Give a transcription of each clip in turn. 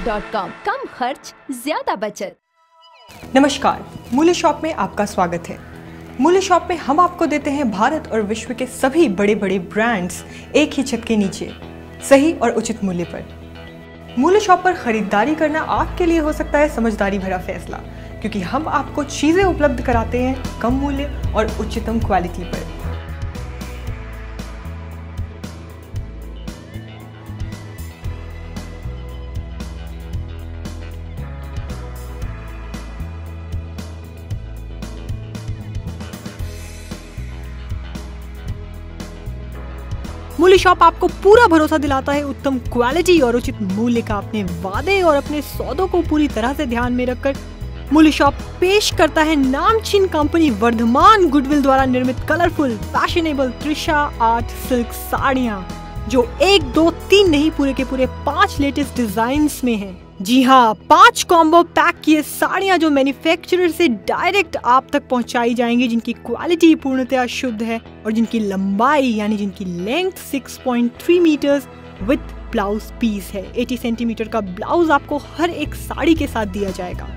मूल्यशॉप.com। कम खर्च ज्यादा बचत। नमस्कार, मूल्य शॉप में आपका स्वागत है। मूल्य शॉप में हम आपको देते हैं भारत और विश्व के सभी बड़े बड़े ब्रांड्स एक ही छत के नीचे सही और उचित मूल्य पर। मूल्य शॉप पर खरीदारी करना आपके लिए हो सकता है समझदारी भरा फैसला, क्योंकि हम आपको चीजें उपलब्ध कराते हैं कम मूल्य और उच्चतम क्वालिटी पर। मूल्य शॉप आपको पूरा भरोसा दिलाता है उत्तम क्वालिटी और उचित मूल्य का। अपने वादे और अपने सौदों को पूरी तरह से ध्यान में रखकर मूल्य शॉप पेश करता है नामचीन कंपनी वर्धमान गुडविल द्वारा निर्मित colourful fashionable Trisha art silk साड़ियाँ, जो 1, 2, 3 नहीं पूरे के पूरे 5 लेटेस्ट डिजाइन्स में हैं। जी हाँ, 5 कॉम्बो पैक की ये साड़ियाँ जो मैन्युफैक्चरर से डायरेक्ट आप तक पहुँचाई जाएंगी, जिनकी क्वालिटी पूर्णतः शुद्ध है और जिनकी लंबाई यानी जिनकी length 6.3 metres with blouse piece है। 80 सेंटीमीटर का ब्लाउज आपको हर एक साड़ी के साथ दिया जाएगा।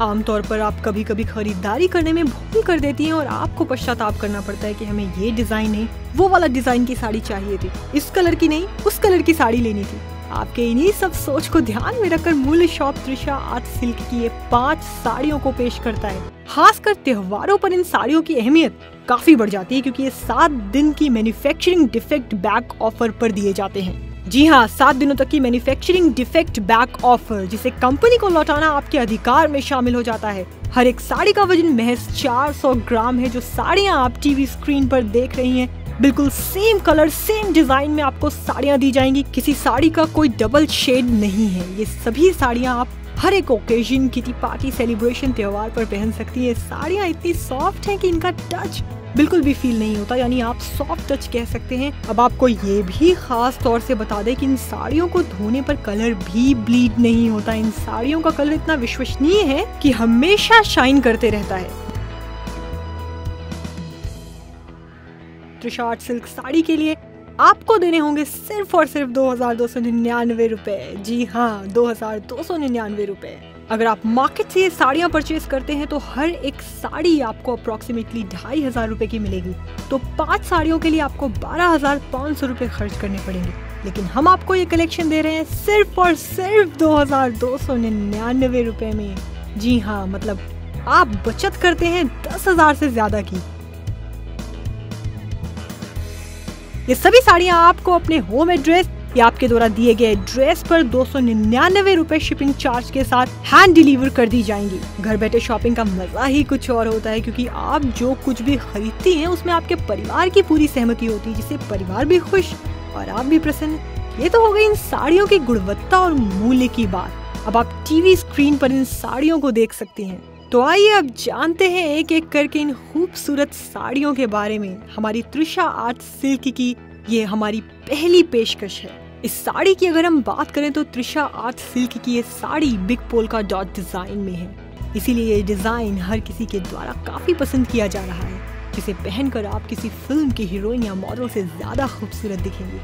आमतौर पर आप कभी कभी खरीदारी करने में भूल कर देती हैं और आपको पश्चाताप करना पड़ता है कि हमें ये डिजाइन नहीं, वो वाला डिजाइन की साड़ी चाहिए थी, इस कलर की नहीं उस कलर की साड़ी लेनी थी। आपके इन्हीं सब सोच को ध्यान में रखकर मूल्य शॉप त्रिशा आर्ट सिल्क की ये 5 साड़ियों को पेश करता है। खासकर त्योहारों पर इन साड़ियों की अहमियत काफी बढ़ जाती है, क्योंकि ये 7 दिन की मैन्युफैक्चरिंग डिफेक्ट बैक ऑफर पर दिए जाते हैं। जी हाँ, 7 दिनों तक की मैन्युफैक्चरिंग डिफेक्ट बैक ऑफर, जिसे कंपनी को लौटाना आपके अधिकार में शामिल हो जाता है। हर एक साड़ी का वजन महज 400 ग्राम है। जो साड़ियाँ आप टीवी स्क्रीन पर देख रही हैं, बिल्कुल सेम कलर सेम डिजाइन में आपको साड़ियाँ दी जाएंगी। किसी साड़ी का कोई डबल शेड नहीं है। ये सभी साड़ियाँ आप हर एक ओकेजन, किटी पार्टी, सेलिब्रेशन, त्योहार पर पहन सकती है। साड़ियाँ इतनी सॉफ्ट हैं कि इनका टच बिल्कुल भी फील नहीं होता, यानी आप सॉफ्ट टच कह सकते हैं। अब आपको ये भी खास तौर से बता दें कि इन साड़ियों को धोने पर कलर भी ब्लीड नहीं होता। इन साड़ियों का कलर इतना विश्वसनीय है कि हमेशा शाइन करते रहता है। त्रिशा आर्ट सिल्क साड़ी के लिए आपको देने होंगे सिर्फ और सिर्फ 2299 रुपए। जी हाँ, 2299 रुपए। अगर आप मार्केट से ये साड़ियाँ परचेज करते हैं तो हर एक साड़ी आपको अप्रोक्सीमेटली 2500 रुपए की मिलेगी। तो 5 साड़ियों के लिए आपको 12,500 रुपए खर्च करने पड़ेंगे, लेकिन हम आपको ये कलेक्शन दे रहे हैं सिर्फ और सिर्फ 2299 रुपए में। जी हाँ, मतलब आप बचत करते हैं 10,000 से ज्यादा की। ये सभी साड़ियाँ आपको अपने होम एड्रेस या आपके द्वारा दिए गए एड्रेस पर 299 रुपए शिपिंग चार्ज के साथ हैंड डिलीवर कर दी जाएंगी। घर बैठे शॉपिंग का मजा ही कुछ और होता है, क्योंकि आप जो कुछ भी खरीदती हैं उसमें आपके परिवार की पूरी सहमति होती है, जिससे परिवार भी खुश और आप भी प्रसन्न। ये तो हो गई इन साड़ियों की गुणवत्ता और मूल्य की बात। अब आप टीवी स्क्रीन पर इन साड़ियों को देख सकती हैं। तो आइए अब जानते हैं एक एक करके इन खूबसूरत साड़ियों के बारे में। हमारी त्रिशा आर्ट सिल्क की ये हमारी पहली पेशकश है। इस साड़ी की अगर हम बात करें तो त्रिशा आर्ट सिल्क की ये sari big polka dot design में है, इसीलिए ये डिजाइन हर किसी के द्वारा काफी पसंद किया जा रहा है, जिसे पहनकर आप किसी फिल्म की हीरोइन या मॉडल से ज्यादा खूबसूरत दिखेंगे,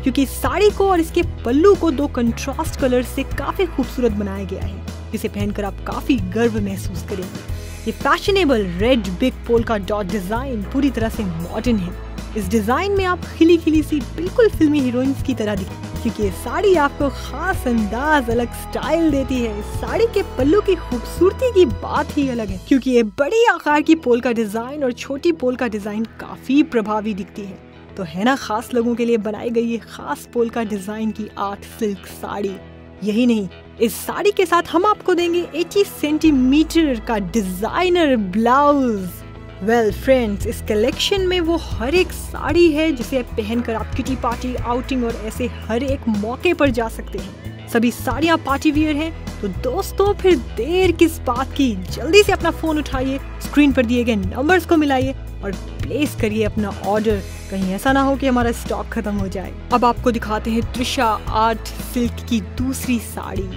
क्योंकि इस साड़ी को और इसके पल्लू को 2 कंट्रास्ट कलर से काफी खूबसूरत बनाया गया है, जिसे पहनकर आप काफी गर्व महसूस करेंगे। ये fashionable red big polka dot design पूरी तरह से मॉडर्न है। इस डिजाइन में आप खिली खिली सी बिल्कुल फिल्मी हीरोइंस की तरह दिखें, क्योंकि ये साड़ी आपको खास अंदाज, अलग स्टाइल देती है। इस साड़ी के पल्लू की खूबसूरती की बात ही अलग है, क्योंकि ये बड़ी आकार की पोल्का डिजाइन और छोटी पोल्का डिजाइन काफी प्रभावी दिखती है। तो है ना, खास लोगों के लिए बनाई गई ये खास पोल्का डिजाइन की आर्ट सिल्क साड़ी। यही नहीं, इस साड़ी के साथ हम आपको देंगे 80 सेंटीमीटर का डिजाइनर ब्लाउज। वेल फ्रेंड्स, इस कलेक्शन में वो हर एक साड़ी है जिसे पहनकर आप किटी पार्टी, आउटिंग और ऐसे हर एक मौके पर जा सकते हैं। सभी साड़ियाँ पार्टी वियर हैं। तो दोस्तों, फिर देर किस बात की, जल्दी से अपना फोन उठाइए, स्क्रीन पर दिए गए नंबर्स को मिलाइए और प्लेस करिए अपना ऑर्डर। कहीं ऐसा ना हो कि हमारा स्टॉक खत्म हो जाए। अब आपको दिखाते हैं त्रिशा आर्ट सिल्क की दूसरी साड़ी।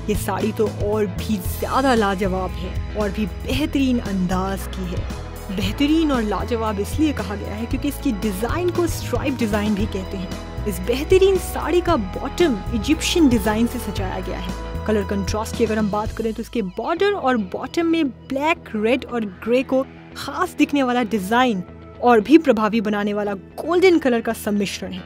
ये साड़ी तो और भी ज्यादा लाजवाब है और भी बेहतरीन अंदाज की है। बेहतरीन और लाजवाब इसलिए कहा गया है क्योंकि इसकी डिजाइन को स्ट्राइप डिजाइन भी कहते हैं। इस बेहतरीन साड़ी का बॉटम इजिप्शियन डिजाइन से सजाया गया है। कलर कंट्रास्ट की अगर हम बात करें तो इसके बॉर्डर और बॉटम में ब्लैक, रेड और ग्रे को खास दिखने वाला डिजाइन और भी प्रभावी बनाने वाला गोल्डन कलर का सम्मिश्रण है।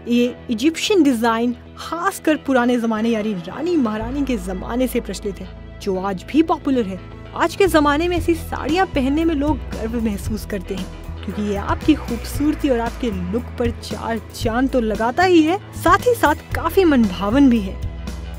ये इजिप्शियन डिजाइन खासकर पुराने जमाने यानी रानी महारानी के जमाने से प्रचलित है, जो आज भी पॉपुलर है। आज के जमाने में ऐसी साड़ियाँ पहनने में लोग गर्व महसूस करते हैं, क्योंकि ये आपकी खूबसूरती और आपके लुक पर चार चांद तो लगाता ही है, साथ ही साथ काफी मनभावन भी है।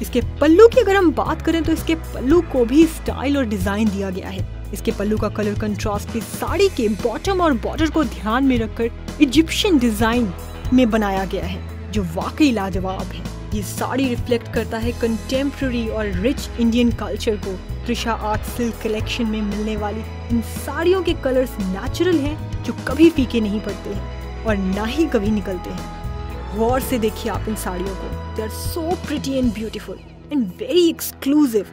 इसके पल्लू की अगर हम बात करें तो इसके पल्लू को भी स्टाइल और डिजाइन दिया गया है। इसके पल्लू का कलर कंट्रास्ट भी साड़ी के बॉटम और बॉर्डर को ध्यान में रखकर इजिप्शियन डिजाइन में बनाया गया है, जो वाकई लाजवाब है। ये साड़ी रिफ्लेक्ट करता है कंटेम्प्रेरी और रिच इंडियन कल्चर को। त्रिशा आर्ट सिल्क कलेक्शन में मिलने वाली इन साड़ियों के कलर्स नेचुरल हैं, जो कभी फीके नहीं पड़ते हैं और ना ही कभी निकलते हैं। गौर से देखिए आप इन साड़ियों को, they are so pretty and beautiful and very exclusive.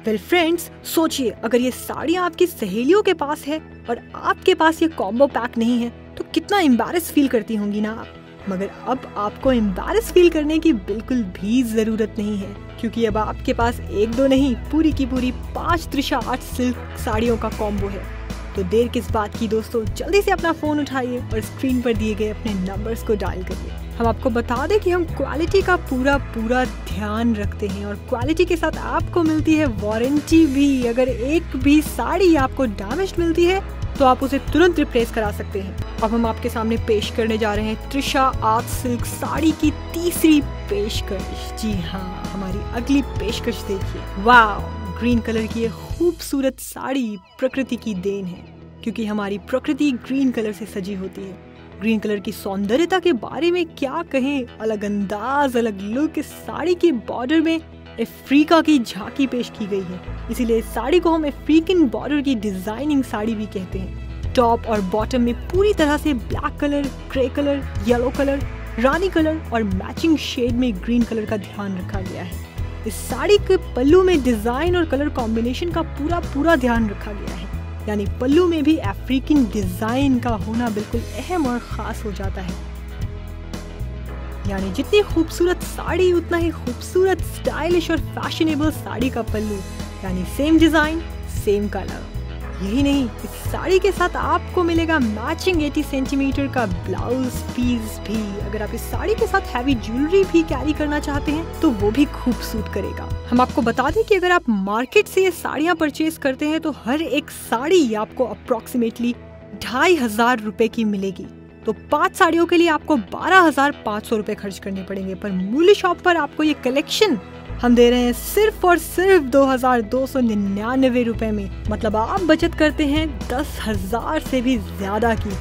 Well friends, सोचिए अगर ये साड़ियाँ आपकी सहेलियों के पास है और आपके पास ये कॉम्बो पैक नहीं है तो कितना एम्बैरेस फील करती होंगी ना आप। मगर अब आपको एम्बैरेस फील करने की बिल्कुल भी जरूरत नहीं है, क्योंकि अब आपके पास एक दो नहीं पूरी की पूरी 5 त्रिशा आर्ट सिल्क साड़ियों का कॉम्बो है। तो देर किस बात की दोस्तों, जल्दी से अपना फोन उठाइए और स्क्रीन पर दिए गए अपने नंबर्स को डायल करिए। हम आपको बता दें कि हम क्वालिटी का पूरा ध्यान रखते हैं और क्वालिटी के साथ आपको मिलती है वारंटी भी। अगर एक भी साड़ी आपको डैमेज मिलती है तो आप उसे तुरंत रिप्लेस करा सकते हैं। अब हम आपके सामने पेश करने जा रहे हैं त्रिशा आर्ट सिल्क साड़ी की तीसरी पेशकश। जी हाँ, हमारी अगली पेशकश देखिए। वाव, ग्रीन कलर की ये खूबसूरत साड़ी प्रकृति की देन है, क्योंकि हमारी प्रकृति ग्रीन कलर से सजी होती है। ग्रीन कलर की सौंदर्यता के बारे में क्या कहें, अलग अंदाज, अलग लुक। इस साड़ी के बॉर्डर में अफ्रीका की झांकी पेश की गई है, इसीलिए इस साड़ी को हम अफ्रीकन बॉर्डर की डिजाइनिंग साड़ी भी कहते हैं। टॉप और बॉटम में पूरी तरह से black colour, grey colour, yellow colour, रानी कलर और मैचिंग शेड में ग्रीन कलर का ध्यान रखा गया है। इस साड़ी के पल्लू में डिजाइन और कलर कॉम्बिनेशन का पूरा ध्यान रखा गया है, यानी पल्लू में भी अफ्रीकन डिजाइन का होना बिल्कुल अहम और खास हो जाता है। यानी जितनी खूबसूरत साड़ी उतना ही खूबसूरत, स्टाइलिश और फैशनेबल साड़ी का पल्लू, यानी सेम डिजाइन सेम कलर। यही नहीं, इस साड़ी के साथ आपको मिलेगा मैचिंग 80 सेंटीमीटर का ब्लाउज पीस भी। अगर आप इस साड़ी के साथ हैवी ज्वेलरी भी कैरी करना चाहते हैं तो वो भी खूब सूट करेगा। हम आपको बता दें कि अगर आप मार्केट से ये साड़ियाँ परचेज करते हैं तो हर एक साड़ी आपको अप्रोक्सीमेटली 2500 रुपए की मिलेगी। तो 5 साड़ियों के लिए आपको 12,500 रुपए खर्च करने पड़ेंगे, पर मूल्य शॉप पर आपको ये कलेक्शन हम दे रहे हैं सिर्फ और सिर्फ 2,299 रुपए में। मतलब आप बचत करते हैं 10,000 से भी ज्यादा की।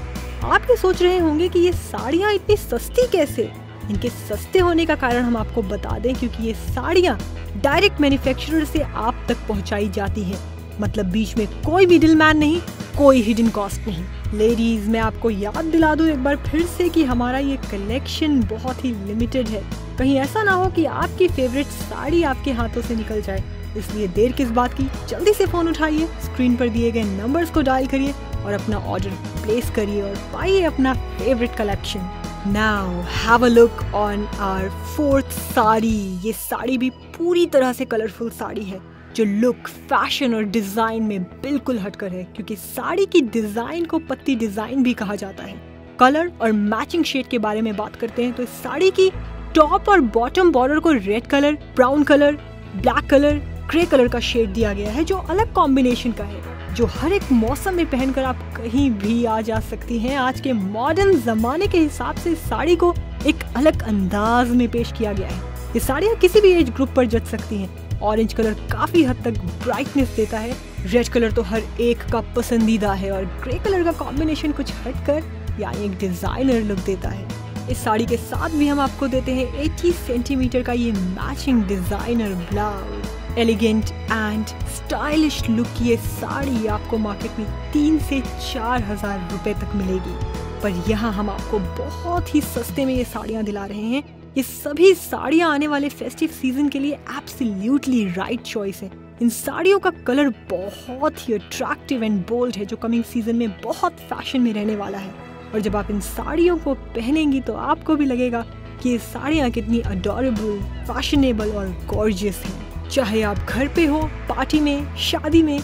आप ये सोच रहे होंगे कि ये साड़ियाँ इतनी सस्ती कैसे? इनके सस्ते होने का कारण हम आपको बता दें, क्योंकि ये साड़ियाँ डायरेक्ट मैन्युफैक्चरर से आप तक पहुँचाई जाती है। मतलब बीच में कोई मिडिल मैन नहीं, कोई हिडन कॉस्ट नहीं। लेडीज, मैं आपको याद दिला दूं एक बार फिर से कि हमारा ये कलेक्शन बहुत ही लिमिटेड है। कहीं ऐसा ना हो कि आपकी फेवरेट साड़ी आपके हाथों से निकल जाए, इसलिए देर किस बात की, जल्दी से फोन उठाइए, स्क्रीन पर दिए गए नंबर्स को डायल करिए और अपना ऑर्डर प्लेस करिए और पाइए अपना favourite collection. Now have a look on our 4th sari. ये साड़ी भी पूरी तरह से कलरफुल साड़ी है, जो लुक, फैशन और डिजाइन में बिल्कुल हटकर है, क्योंकि साड़ी की डिजाइन को पत्ती डिजाइन भी कहा जाता है। कलर और मैचिंग शेड के बारे में बात करते हैं तो इस साड़ी की टॉप और बॉटम बॉर्डर को red colour, brown colour, black colour, grey colour का शेड दिया गया है, जो अलग कॉम्बिनेशन का है, जो हर एक मौसम में पहनकर आप कहीं भी आ जा सकती हैं। आज के मॉडर्न जमाने के हिसाब से साड़ी को एक अलग अंदाज में पेश किया गया है। ये साड़ियाँ किसी भी एज ग्रुप पर जच सकती हैं। ऑरेंज कलर काफी हद तक ब्राइटनेस देता है, रेड कलर तो हर एक का पसंदीदा है और ग्रे कलर का कॉम्बिनेशन कुछ हटकर यानी एक डिजाइनर लुक देता है। इस साड़ी के साथ भी हम आपको देते हैं 80 सेंटीमीटर का ये matching designer blouse. Elegant and stylish look की ये साड़ी आपको मार्केट में 3 से 4,000 रुपए तक मिलेगी, पर यहाँ हम आपको बहुत ही सस्ते में ये साड़ियाँ दिला रहे हैं। ये सभी साड़ियाँ आने वाले फेस्टिव सीजन के लिए एब्सोल्युटली राइट चॉइस है। इन साड़ियों का कलर बहुत ही अट्रैक्टिव एंड बोल्ड है, जो कमिंग सीजन में बहुत फैशन में रहने वाला है। और जब आप इन साड़ियों को पहनेंगी तो आपको भी लगेगा कि ये साड़ियाँ कितनी अडोरेबल, फैशनेबल और गॉर्जियस हैं। चाहे आप घर पे हो, पार्टी में, शादी में।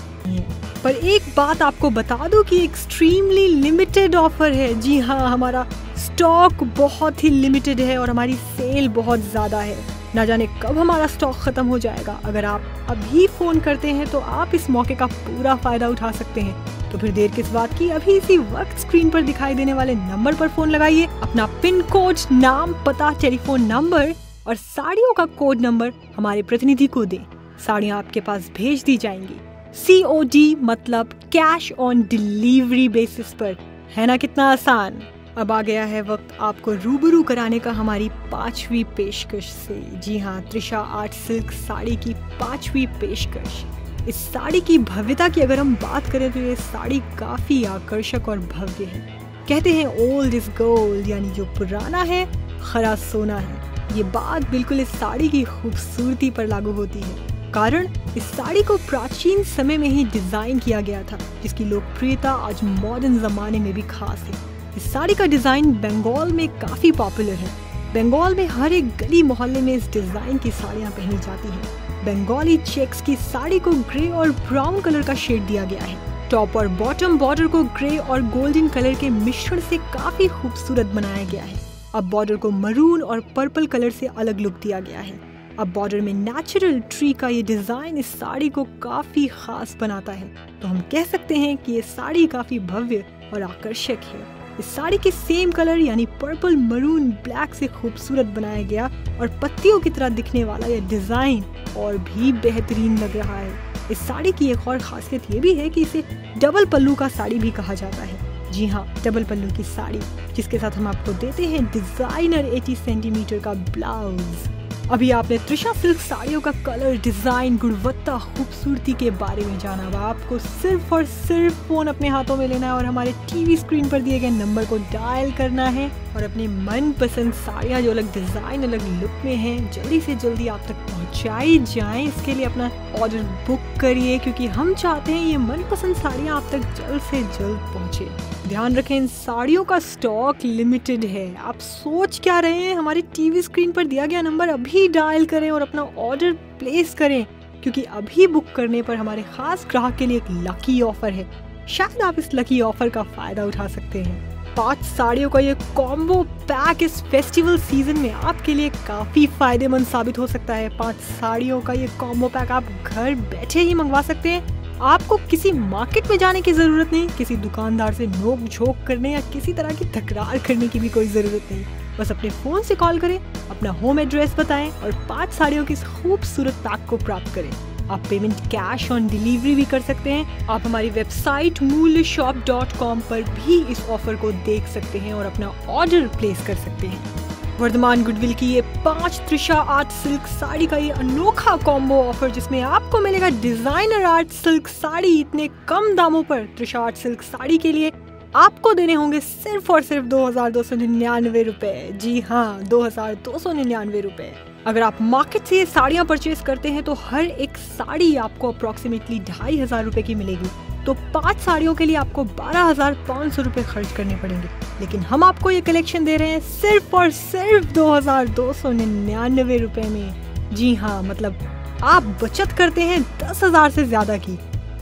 पर एक बात आपको बता दूं कि एक्सट्रीमली लिमिटेड ऑफर है। जी हाँ, हमारा स्टॉक बहुत ही लिमिटेड है और हमारी सेल बहुत ज़्यादा है। ना जाने कब हमारा स्टॉक खत्म हो जाएगा। अगर आप अभी फ़ोन करते हैं तो आप इस मौके का पूरा फ़ायदा उठा सकते हैं। तो फिर देर किस बात की, अभी इसी वक्त स्क्रीन पर दिखाई देने वाले नंबर पर फ़ोन लगाइए, अपना पिन कोड, नाम, पता, टेलीफोन नंबर और साड़ियों का कोड नंबर हमारे प्रतिनिधि को दें। साड़ियाँ आपके पास भेज दी जाएंगी COD, मतलब कैश ऑन डिलीवरी बेसिस पर। है ना कितना आसान। अब आ गया है वक्त आपको रूबरू कराने का हमारी 5वीं पेशकश से। जी हाँ, त्रिशा आर्ट सिल्क साड़ी की 5वीं पेशकश। इस साड़ी की भव्यता की अगर हम बात करें तो ये साड़ी काफी आकर्षक और भव्य है। कहते हैं ओल्ड इज गोल्ड, यानी जो पुराना है खरा सोना है। ये बात बिल्कुल इस साड़ी की खूबसूरती पर लागू होती है। कारण इस साड़ी को प्राचीन समय में ही डिजाइन किया गया था, जिसकी लोकप्रियता आज मॉडर्न जमाने में भी खास है। इस साड़ी का डिजाइन बंगाल में काफी पॉपुलर है। बंगाल में हर एक गली मोहल्ले में इस डिजाइन की साड़ियाँ पहनी जाती हैं। बंगाली चेक्स की साड़ी को ग्रे और ब्राउन कलर का शेड दिया गया है। टॉप और बॉटम बॉर्डर को ग्रे और गोल्डन कलर के मिश्रण से काफी खूबसूरत बनाया गया है। अब बॉर्डर को मरून और पर्पल कलर से अलग लुक दिया गया है। अब बॉर्डर में नेचुरल ट्री का ये डिजाइन इस साड़ी को काफी खास बनाता है। तो हम कह सकते हैं कि ये साड़ी काफी भव्य और आकर्षक है। इस साड़ी के सेम कलर यानी पर्पल, मरून, ब्लैक से खूबसूरत बनाया गया और पत्तियों की तरह दिखने वाला यह डिजाइन और भी बेहतरीन लग रहा है। इस साड़ी की एक और खासियत ये भी है कि इसे डबल पल्लू का साड़ी भी कहा जाता है। जी हाँ, डबल पल्लू की साड़ी, जिसके साथ हम आपको देते हैं डिजाइनर 80 सेंटीमीटर का ब्लाउज। अभी आपने त्रिशा सिल्क साड़ियों का कलर, डिजाइन, गुणवत्ता, खूबसूरती के बारे में जाना। अब आपको सिर्फ और सिर्फ फोन अपने हाथों में लेना है और हमारे टीवी स्क्रीन पर दिए गए नंबर को डायल करना है और अपने मनपसंद साड़ियाँ जो अलग डिजाइन, अलग लुक में हैं, जल्दी से जल्दी आप तक पहुँचाई जाएं। इसके लिए अपना ऑर्डर बुक करिए, क्योंकि हम चाहते हैं ये मनपसंद साड़ियाँ आप तक जल्द से जल्द पहुँचे। ध्यान रखें, इन साड़ियों का स्टॉक लिमिटेड है। आप सोच क्या रहे हैं? हमारे टीवी स्क्रीन पर दिया गया नंबर अभी डायल करें और अपना ऑर्डर प्लेस करें, क्योंकि अभी बुक करने पर हमारे खास ग्राहक के लिए एक लकी ऑफर है। शायद आप इस लकी ऑफर का फायदा उठा सकते हैं। 5 साड़ियों का ये कॉम्बो पैक इस फेस्टिवल सीजन में आपके लिए काफी फायदेमंद साबित हो सकता है। 5 साड़ियों का ये कॉम्बो पैक आप घर बैठे ही मंगवा सकते हैं। आपको किसी मार्केट में जाने की जरूरत नहीं, किसी दुकानदार से नोक झोंक करने या किसी तरह की तकरार करने की भी कोई जरूरत नहीं। बस अपने फोन से कॉल करें, अपना होम एड्रेस बताएं और 5 साड़ियों की इस खूबसूरत पैक को प्राप्त करें। आप पेमेंट कैश ऑन डिलीवरी भी कर सकते हैं। आप हमारी वेबसाइट मूल्यशॉप.com पर भी इस ऑफर को देख सकते हैं और अपना ऑर्डर प्लेस कर सकते हैं। वर्धमान गुडविल की ये 5 त्रिशा आर्ट सिल्क साड़ी का ये अनोखा कॉम्बो ऑफर, जिसमें आपको मिलेगा डिजाइनर आर्ट सिल्क साड़ी इतने कम दामों पर। त्रिशा आर्ट सिल्क साड़ी के लिए आपको देने होंगे सिर्फ और सिर्फ 2299 रुपए। जी हाँ, 2299 रुपए। अगर आप मार्केट से ये साड़ियाँ परचेज करते हैं तो हर एक साड़ी आपको अप्रोक्सीमेटली 2500 रुपए की मिलेगी। तो 5 साड़ियों के लिए आपको 12,500 रुपए खर्च करने पड़ेंगे, लेकिन हम आपको ये कलेक्शन दे रहे हैं सिर्फ और सिर्फ 2299 रुपए में। जी हाँ, मतलब आप बचत करते हैं 10,000 से ज्यादा की।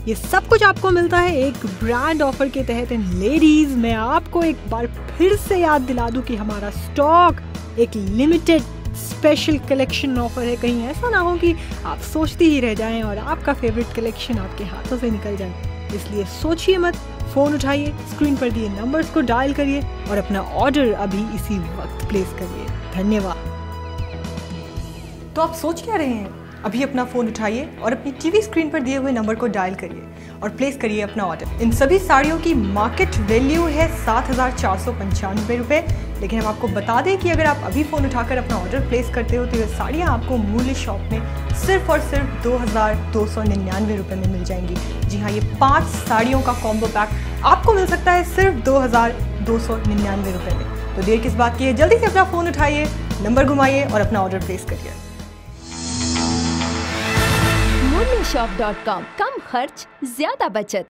ये सब कुछ आपको मिलता है एक ब्रांड ऑफर के तहत। एंड लेडीज, मैं आपको एक बार फिर से याद दिला दूं कि हमारा स्टॉक एक लिमिटेड स्पेशल कलेक्शन ऑफर है। कहीं ऐसा ना हो कि आप सोचते ही रह जाएं और आपका फेवरेट कलेक्शन आपके हाथों से निकल जाए। इसलिए सोचिए मत, फोन उठाइए, स्क्रीन पर दिए नंबर्स को डायल करिए और अपना ऑर्डर अभी इसी वक्त प्लेस करिए। धन्यवाद। तो आप सोच क्या रहे हैं? अभी अपना फोन उठाइए और अपनी टीवी स्क्रीन पर दिए हुए नंबर को डायल करिए और प्लेस करिए अपना ऑर्डर। इन सभी साड़ियों की मार्केट वैल्यू है 7,495 रुपए, लेकिन हम आपको बता दें कि अगर आप अभी फ़ोन उठाकर अपना ऑर्डर प्लेस करते हो तो ये साड़ियाँ आपको मूल्य शॉप में सिर्फ और सिर्फ 2,299 रुपये में मिल जाएंगी। जी हाँ, ये 5 साड़ियों का कॉम्बो पैक आपको मिल सकता है सिर्फ 2,299 रुपये में। तो देर किस बात की है, जल्दी से अपना फ़ोन उठाइए, नंबर घुमाइए और अपना ऑर्डर प्लेस करिए। मूल्यशॉप.com, कम खर्च, ज्यादा बचत।